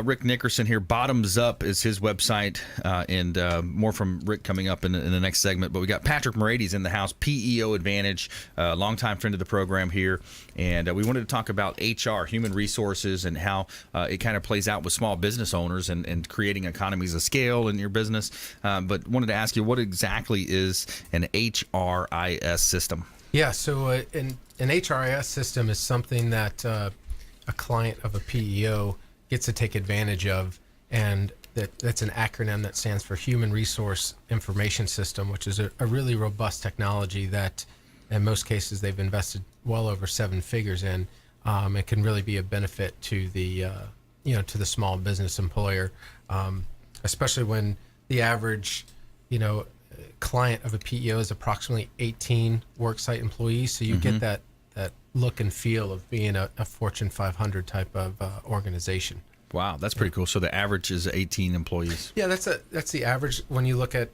Rick Nickerson here. Bottoms Up is his website, and more from Rick coming up in the next segment. But we got Patrick Moraites in the house, PEO Advantage, longtime friend of the program here. And we wanted to talk about HR, human resources, and how it kind of plays out with small business owners and creating economies of scale in your business. But wanted to ask you, what exactly is an HRIS system? Yeah, so an HRIS system is something that a client of a PEO gets to take advantage of, and that's an acronym that stands for Human Resource Information System, which is a really robust technology that in most cases they've invested well over 7 figures in. It can really be a benefit to the to the small business employer, especially when the average client of a PEO is approximately 18 worksite employees. So you get that look and feel of being a Fortune 500 type of organization. Wow, that's pretty cool. So the average is 18 employees. Yeah, that's the average when you look at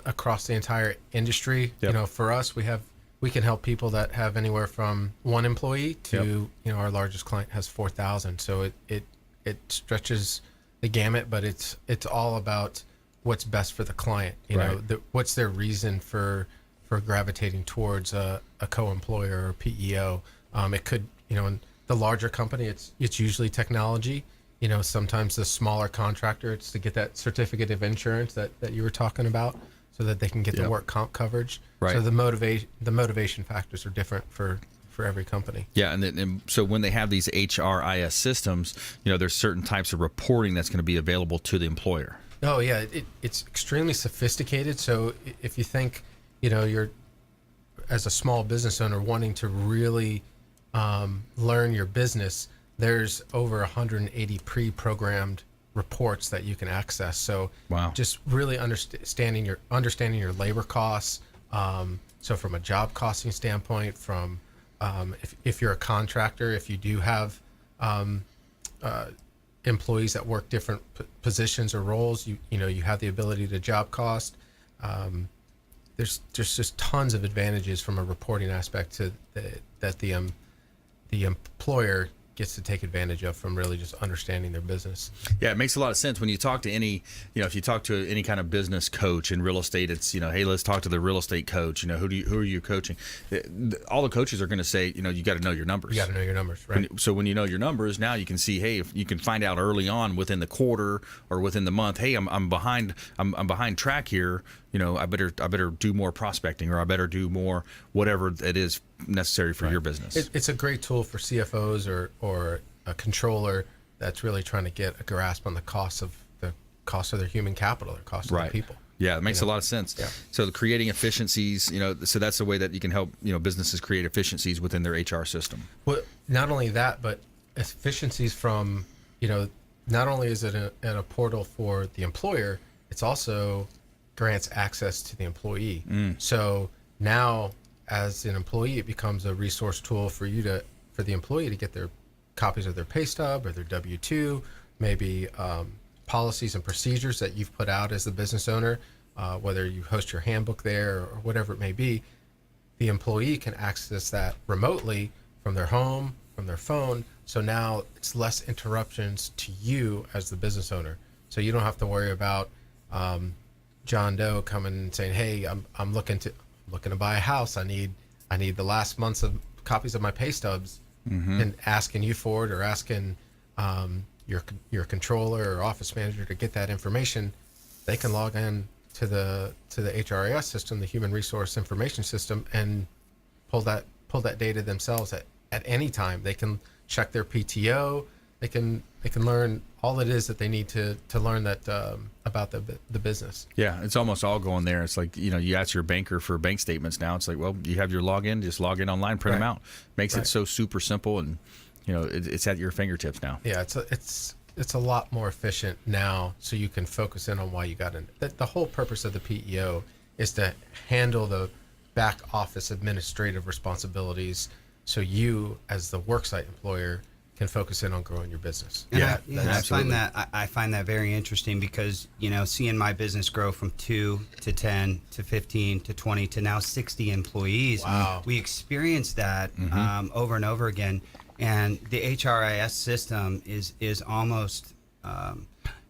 across the entire industry. Yep. For us, we can help people that have anywhere from 1 employee to our largest client has 4,000. So it stretches the gamut, but it's all about what's best for the client. What's their reason for gravitating towards a co-employer or PEO. It could, in the larger company, it's usually technology. Sometimes the smaller contractor, it's to get that certificate of insurance that you were talking about, so that they can get the work comp coverage. Right. So the motivation factors are different for every company. Yeah, and so when they have these HRIS systems, there's certain types of reporting that's going to be available to the employer. Oh yeah, it's extremely sophisticated. So if you think, you're as a small business owner wanting to really learn your business, there's over 180 pre-programmed reports that you can access. So wow. Just really understanding your labor costs. So from a job costing standpoint, from if you're a contractor, if you do have employees that work different positions or roles, you have the ability to job cost. There's just tons of advantages from a reporting aspect that the employer gets to take advantage of from really just understanding their business. Yeah, it makes a lot of sense when you talk to any, if you talk to any kind of business coach in real estate, it's, hey, let's talk to the real estate coach. Who are you coaching? All the coaches are going to say, you got to know your numbers. You got to know your numbers, right? So when you know your numbers, now you can see, hey, if you can find out early on within the quarter or within the month, hey, I'm behind track here. I better do more prospecting, or I better do more whatever it is necessary for your business. It's a great tool for CFOs or a controller that's really trying to get a grasp on the cost of their human capital, or cost of their people. Yeah, it makes a lot of sense. Yeah. So creating efficiencies, so that's the way that you can help, businesses create efficiencies within their HR system. Well, not only that, but efficiencies from, not only is it a portal for the employer, it's also grants access to the employee. So now, as an employee, it becomes a resource tool for the employee to get their copies of their pay stub or their W-2, maybe policies and procedures that you've put out as the business owner, whether you host your handbook there or whatever it may be. The employee can access that remotely from their home, from their phone. So now it's less interruptions to you as the business owner. So you don't have to worry about John Doe coming and saying, "Hey, I'm looking to buy a house. I need the last month's of copies of my pay stubs," and asking you for it, or asking your controller or office manager to get that information. They can log in to the HRIS system, the Human Resource Information System, and pull that data themselves at any time. They can check their PTO. They can learn all it is that they need to learn that about the business. Yeah, it's almost all going there. It's like, you ask your banker for bank statements now. It's like, well, you have your login, just log in online, print them out. Makes it so super simple, and it's at your fingertips now. Yeah, it's a lot more efficient now, so you can focus in on why you got in. The whole purpose of the PEO is to handle the back office administrative responsibilities, so you, as the worksite employer, can focus in on growing your business. Yeah, I find that very interesting, because seeing my business grow from 2 to 10 to 15 to 20 to now 60 employees. Wow. We experienced that over and over again, and the HRIS system is almost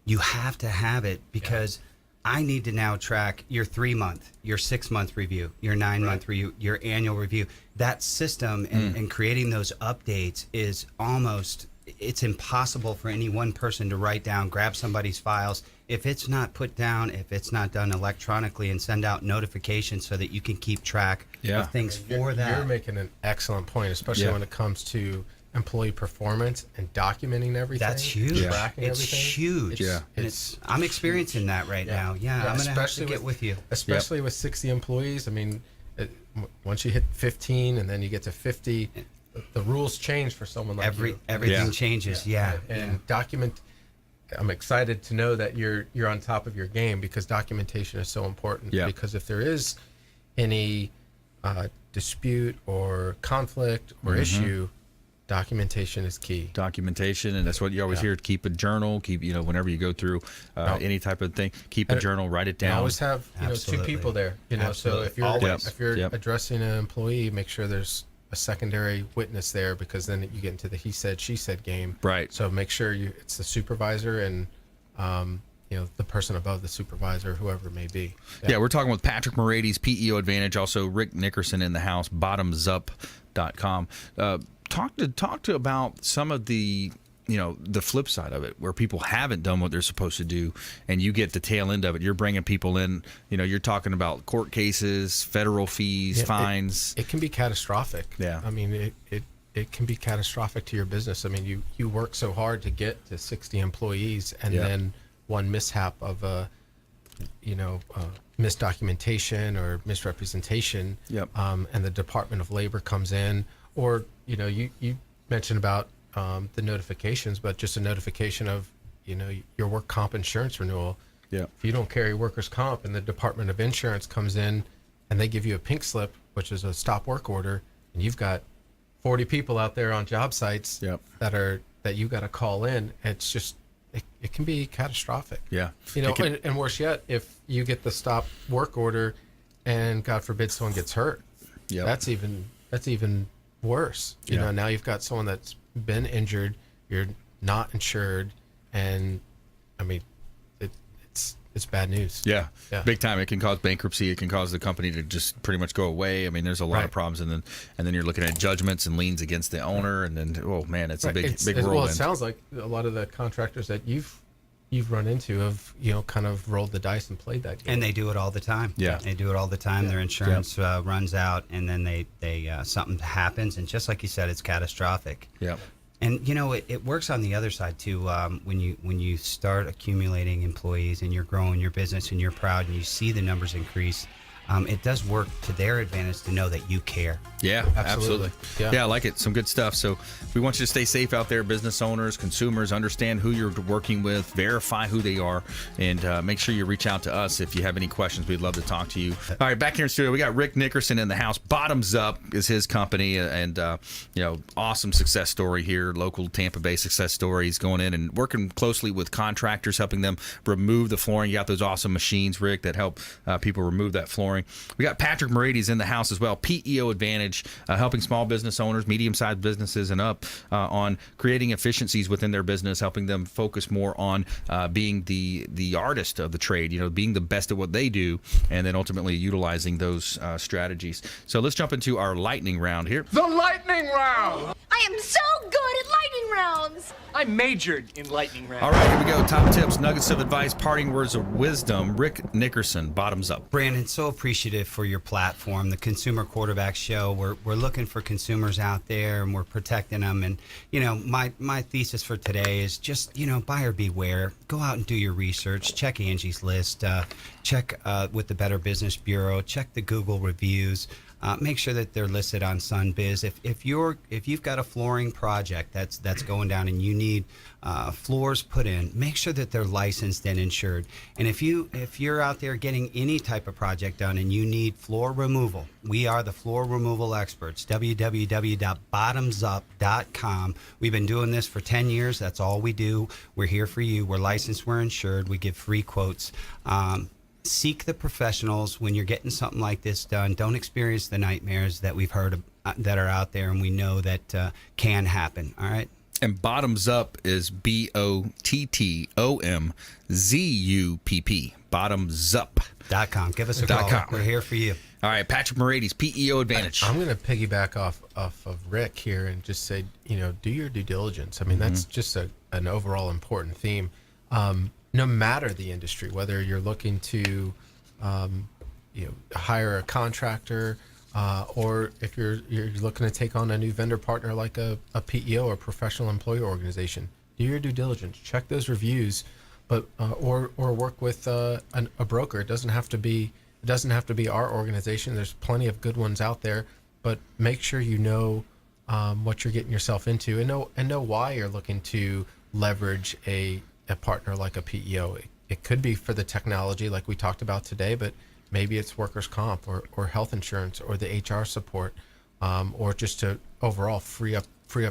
you have to have it because I need to now track your 3-month, your 6-month review, your 9-month review, your annual review. That system and creating those updates is almost, it's impossible for any one person to write down, grab somebody's files. If it's not put down, if it's not done electronically and send out notifications so that you can keep track of things for that. You're making an excellent point, especially when it comes to employee performance and documenting everything. That's huge. Tracking It's everything. huge. I'm experiencing that right now. Yeah, I'm going to have to get with you. Especially with 60 employees. I mean, once you hit 15 and then you get to 50, the rules change for someone like you. Everything changes. And document. I'm excited to know that you're on top of your game because documentation is so important. Yeah. Because if there is any dispute or conflict or issue, documentation is key. Documentation, and that's what you always hear. Keep a journal. Keep, whenever you go through any type of thing, keep a journal. Write it down. Always have 2 people there. So if you're addressing an employee, make sure there's a secondary witness there because then you get into the he said she said game. Right. So make sure it's the supervisor and the person above the supervisor, whoever it may be. Yeah, we're talking with Patrick Moraites, PEO Advantage, also Rick Nickerson in the house, bottomsup.com. Talk to about some of the the flip side of it, where people haven't done what they're supposed to do, and you get the tail end of it. You're bringing people in. You're talking about court cases, federal fees, fines. It can be catastrophic. Yeah. I mean, it can be catastrophic to your business. I mean, you work so hard to get to 60 employees, and then one mishap of misdocumentation or misrepresentation, and the Department of Labor comes in, or you mentioned about the notifications, but just a notification of your work comp insurance renewal. If you don't carry workers comp and the Department of Insurance comes in and they give you a pink slip, which is a stop work order, and you've got 40 people out there on job sites that you got to call in, it's just it can be catastrophic. And worse yet, if you get the stop work order and God forbid someone gets hurt, that's even worse. Now you've got someone that's been injured, you're not insured, and I mean it's bad news. Big time. It can cause bankruptcy. It can cause the company to just pretty much go away. I mean, there's a lot of problems, and then you're looking at judgments and liens against the owner, and then it's a big whirlwind. Well, it sounds like a lot of the contractors that you've run into have kind of rolled the dice and played that game. And they do it all the time. They do it all the time. Their insurance runs out, and then they something happens, and just like you said, it's catastrophic. And it works on the other side too. When you start accumulating employees and you're growing your business and you're proud and you see the numbers increase, it does work to their advantage to know that you care. Yeah, absolutely. Yeah, I like it. Some good stuff. So we want you to stay safe out there, business owners, consumers. Understand who you're working with, verify who they are, and make sure you reach out to us if you have any questions. We'd love to talk to you. All right, back here in studio, we got Rick Nickerson in the house. Bottoms Up is his company, and awesome success story here, local Tampa Bay success story. He's going in and working closely with contractors, helping them remove the flooring. You got those awesome machines, Rick, that help people remove that flooring. We got Patrick Moraites in the house as well, PEO Advantage, helping small business owners, medium-sized businesses and up on creating efficiencies within their business, helping them focus more on being the artist of the trade, being the best at what they do, and then ultimately utilizing those strategies. So let's jump into our lightning round here. The lightning round! I am so good at lightning rounds! I majored in lightning rounds. All right, here we go. Top tips, nuggets of advice, parting words of wisdom. Rick Nickerson, bottoms up. Brandon, so appreciative for your platform, the Consumer Quarterback Show. We're looking for consumers out there, and we're protecting them. And my thesis for today is just buyer beware. Go out and do your research. Check Angie's List. Check with the Better Business Bureau. Check the Google reviews. Make sure that they're listed on Sunbiz. If you've got a flooring project that's going down and you need floors put in, make sure that they're licensed and insured. And if you're out there getting any type of project done and you need floor removal, we are the floor removal experts. www.bottomsup.com. We've been doing this for 10 years. That's all we do. We're here for you. We're licensed. We're insured. We give free quotes. Seek the professionals when you're getting something like this done. Don't experience the nightmares that we've heard of, that are out there, and we know that can happen. All right. And bottoms up is BOTTOMZUPP. Bottomsup.com. Give us a call. We're here for you. All right, Patrick Moraites, PEO Advantage. I'm going to piggyback off of Rick here and just say, do your due diligence. I mean, that's just an overall important theme. No matter the industry, whether you're looking to, hire a contractor, or if you're looking to take on a new vendor partner like a PEO or professional employer organization, do your due diligence. Check those reviews, but or work with a broker. It doesn't have to be our organization. There's plenty of good ones out there, but make sure you know what you're getting yourself into, and know why you're looking to leverage a partner like a PEO. It could be for the technology like we talked about today, but maybe it's workers' comp or health insurance or the HR support, or just to overall free up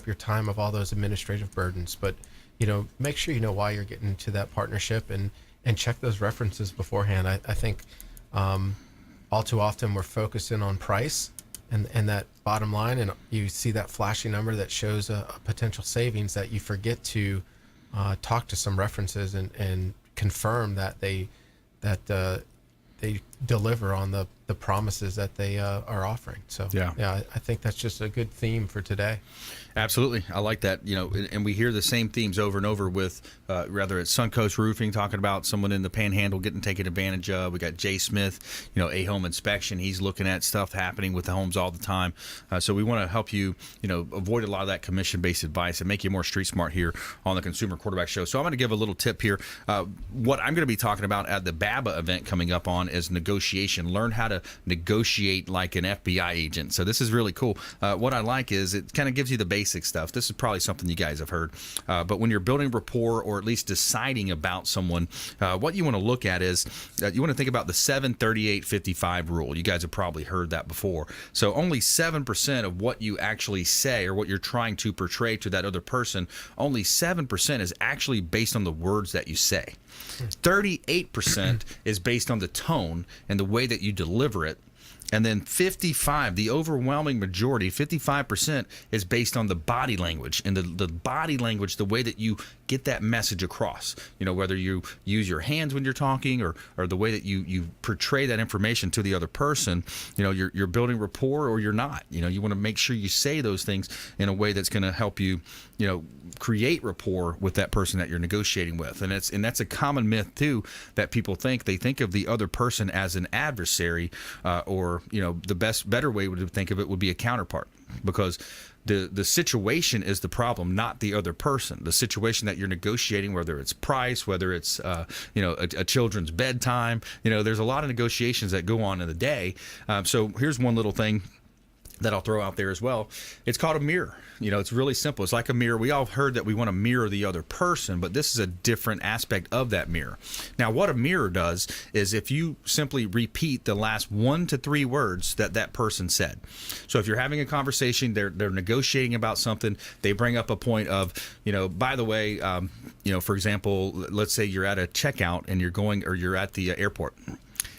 your time of all those administrative burdens. But make sure you know why you're getting into that partnership, and check those references beforehand. I think all too often we're focusing on price and that bottom line, and you see that flashy number that shows a potential savings, that you forget to talk to some references and confirm that they deliver on the promises that they are offering. So I think that's just a good theme for today. Absolutely. I like that. And we hear the same themes over and over with, whether it's Suncoast Roofing, talking about someone in the Panhandle getting taken advantage of. We got Jay Smith, A Home Inspection. He's looking at stuff happening with the homes all the time. So we want to help you, avoid a lot of that commission-based advice and make you more street smart here on the Consumer Quarterback Show. So I'm going to give a little tip here. What I'm going to be talking about at the BABA event coming up on is negotiation. Learn how to negotiate like an FBI agent. So this is really cool. What I like is it kind of gives you the basic stuff. This is probably something you guys have heard. But when you're building rapport, or at least deciding about someone, what you want to look at is you want to think about the 7-38-55 rule. You guys have probably heard that before. So only 7% of what you actually say, or what you're trying to portray to that other person, only 7% is actually based on the words that you say. 38% is based on the tone and the way that you deliver it. And then 55, the overwhelming majority, 55%, is based on the body language. And the body language, the way that you get that message across, whether you use your hands when you're talking, or the way that you portray that information to the other person, you're building rapport or you're not. You want to make sure you say those things in a way that's going to help you, create rapport with that person that you're negotiating with. And that's a common myth too, that people think. They think of the other person as an adversary, or the better way to think of it would be a counterpart, because the situation is the problem, not the other person. The situation that you're negotiating, whether it's price, whether it's a children's bedtime, there's a lot of negotiations that go on in the day. So here's one little thing that I'll throw out there as well. It's called a mirror. It's really simple. It's like a mirror. We all heard that we want to mirror the other person, but this is a different aspect of that mirror. Now, what a mirror does is if you simply repeat the last 1 to 3 words that person said. So if you're having a conversation, they're negotiating about something, they bring up a point of, by the way, for example, let's say you're at a checkout and you're at the airport.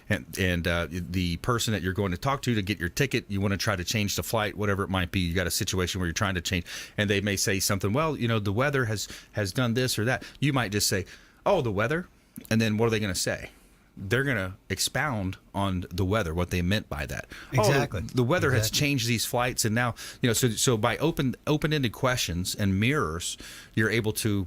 And the person that you're going to talk to get your ticket, you want to try to change the flight, whatever it might be. You got a situation where you're trying to change, and they may say something, well, the weather has done this or that. You might just say, oh, the weather? And then what are they going to say? They're going to expound on the weather, what they meant by that. Exactly. Oh, the weather has changed these flights, and now, so by open-ended questions and mirrors, you're able to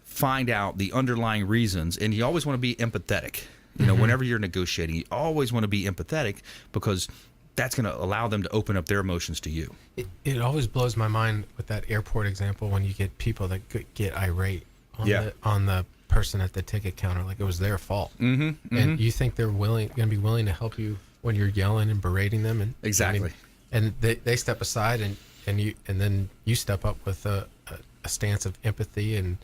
find out the underlying reasons, and you always want to be empathetic. Whenever you're negotiating, you always want to be empathetic, because that's going to allow them to open up their emotions to you. It always blows my mind with that airport example, when you get people that get irate on the person at the ticket counter, like it was their fault. And you think they're going to be willing to help you when you're yelling and berating them. And exactly. And they step aside, and then you step up with a stance of empathy and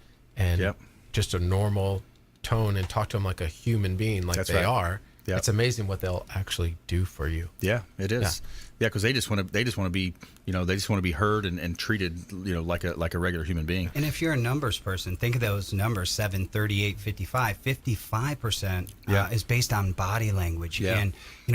just a normal tone, and talk to them like a human being, like That's they right. are. Yep. It's amazing what they'll actually do for you. Yeah, it is. Yeah, because they just want to be, they just want to be heard and treated, like a regular human being. And if you're a numbers person, think of those numbers: 7, 38, 55. 55% is based on body language, and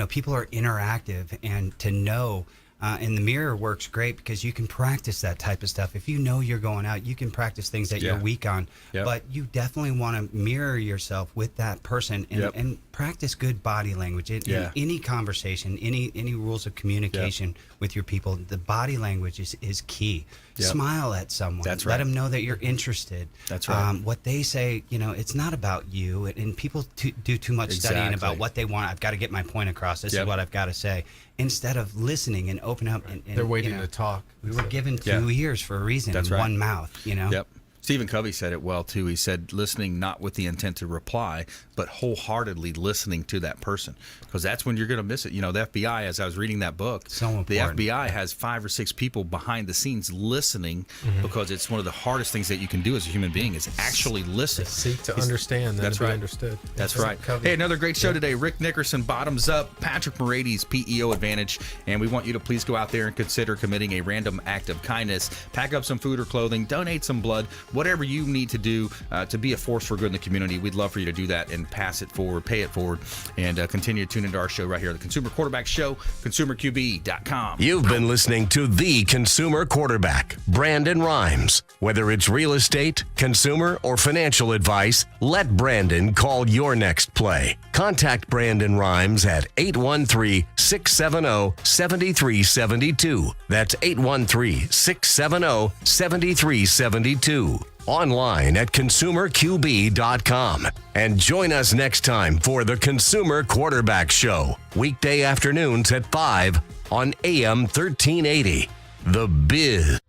people are interactive, and to know And the mirror works great because you can practice that type of stuff. If you know you're going out, you can practice things that you're weak on. Yep. But you definitely want to mirror yourself with that person and practice good body language. In any conversation, any rules of communication with your people, the body language is key. Yep. Smile at someone. That's right. Let them know that you're interested. That's right. What they say, it's not about you. And people do too much studying about what they want. I've got to get my point across. This is what I've got to say. Instead of listening and open up. And they're waiting to talk. We were given 2 ears for a reason and one mouth, Yep. Stephen Covey said it well, too. He said, listening not with the intent to reply, but wholeheartedly listening to that person. Because that's when you're going to miss it. The FBI, as I was reading that book, so important. The FBI has 5 or 6 people behind the scenes listening because it's one of the hardest things that you can do as a human being is actually listen. Seek to understand, then to be understood. That's right. Hey, another great show today. Rick Nickerson, Bottoms Up, Patrick Moraites, PEO Advantage. And we want you to please go out there and consider committing a random act of kindness. Pack up some food or clothing, donate some blood, whatever you need to do to be a force for good in the community. We'd love for you to do that and pass it forward, pay it forward, and continue to tune into our show right here, the Consumer Quarterback Show, consumerqb.com. You've been listening to The Consumer Quarterback, Brandon Rhymes. Whether it's real estate, consumer, or financial advice, let Brandon call your next play. Contact Brandon Rhymes at 813-670-7372. That's 813-670-7372. Online at consumerqb.com. And join us next time for the Consumer Quarterback Show, weekday afternoons at 5 on AM 1380. The Biz.